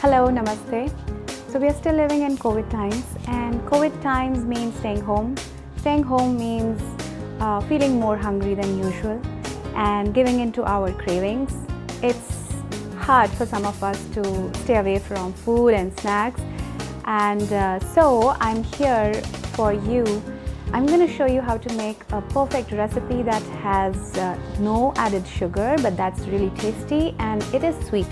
Hello, namaste. So we are still living in COVID times, and COVID times means staying home. Staying home means feeling more hungry than usual and giving into our cravings. It's hard for some of us to stay away from food and snacks, and so I'm here for you. I'm going to show you how to make a perfect recipe that has no added sugar, but that's really tasty and it is sweet.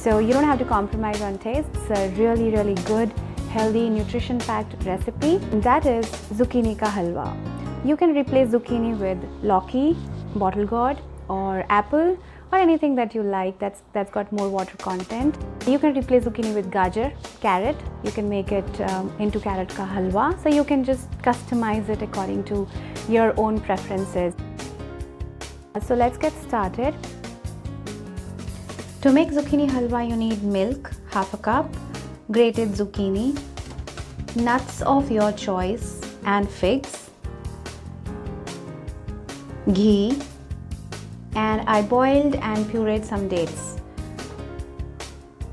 So you don't have to compromise on taste. It's a really good, healthy, nutrition-packed recipe. And that is Zuchhini Halwa. You can replace zucchini with lauki, bottle gourd, or apple, or anything that you like that's got more water content. You can replace zucchini with gajar, carrot. You can make it into carrot ka halwa. So you can just customize it according to your own preferences. So let's get started. To make zucchini halwa, you need milk, half a cup, grated zucchini, nuts of your choice and figs, ghee, and I boiled and pureed some dates.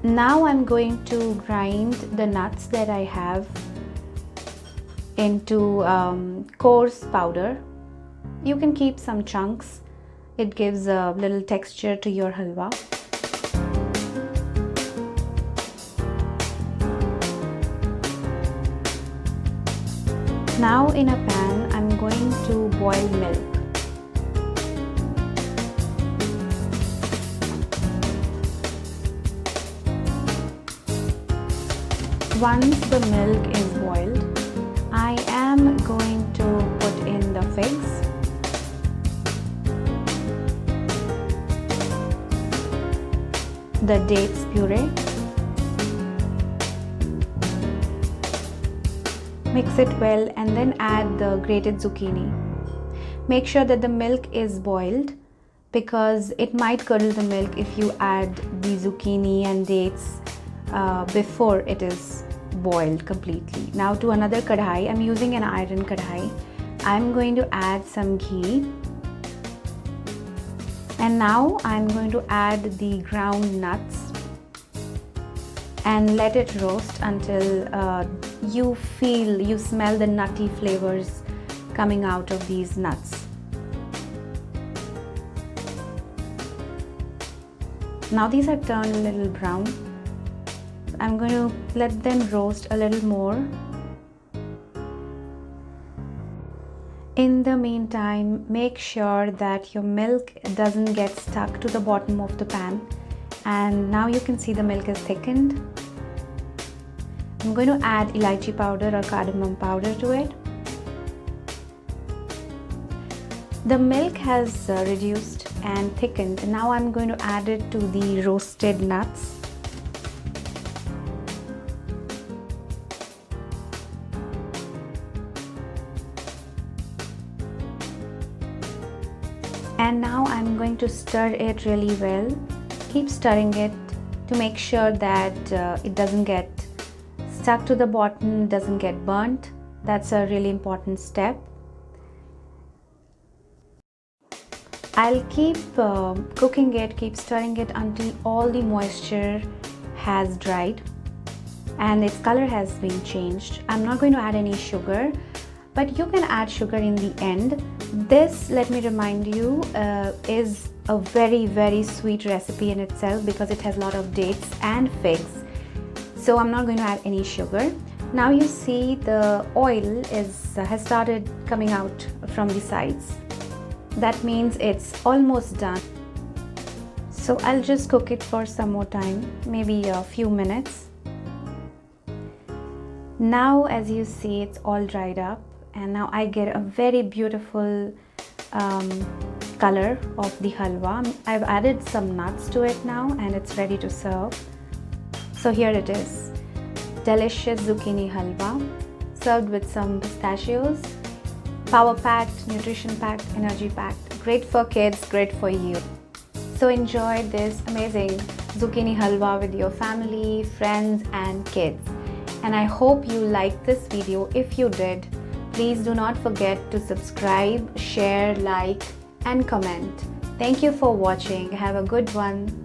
Now I'm going to grind the nuts that I have into coarse powder. You can keep some chunks. It gives a little texture to your halwa. Now in a pan, I'm going to boil milk. Once the milk is boiled, I am going to put in the figs, the dates puree, mix it well, and then add the grated zucchini. Make sure that the milk is boiled because it might curdle the milk if you add the zucchini and dates before it is boiled completely. Now to another kadhai, I'm using an iron kadhai. I'm going to add some ghee, and now I'm going to add the ground nuts and let it roast until you smell the nutty flavors coming out of these nuts. Now these are turned a little brown. I'm going to let them roast a little more. In the meantime, make sure that your milk doesn't get stuck to the bottom of the pan. And now you can see the milk is thickened. I'm going to add elaichi powder or cardamom powder to it. The milk has reduced and thickened, and now I'm going to add it to the roasted nuts. And now I'm going to stir it really well. Keep stirring it to make sure that it doesn't get stuck to the bottom, doesn't get burnt. That's a really important step. I'll keep cooking it, keep stirring it until all the moisture has dried and its color has been changed. I'm not going to add any sugar, but you can add sugar in the end. This, let me remind you, is a very sweet recipe in itself because it has a lot of dates and figs. So I'm not going to add any sugar. Now you see the oil has started coming out from the sides. That means it's almost done. So I'll just cook it for some more time, maybe a few minutes. Now as you see, it's all dried up, and now I get a very beautiful color of the halwa. I've added some nuts to it now and it's ready to serve. So here it is, delicious zucchini halwa served with some pistachios. Power-packed, nutrition-packed, energy-packed, great for kids, great for you. So enjoy this amazing zucchini halwa with your family, friends and kids. And I hope you liked this video. If you did, please do not forget to subscribe, share, like and comment. Thank you for watching. Have a good one.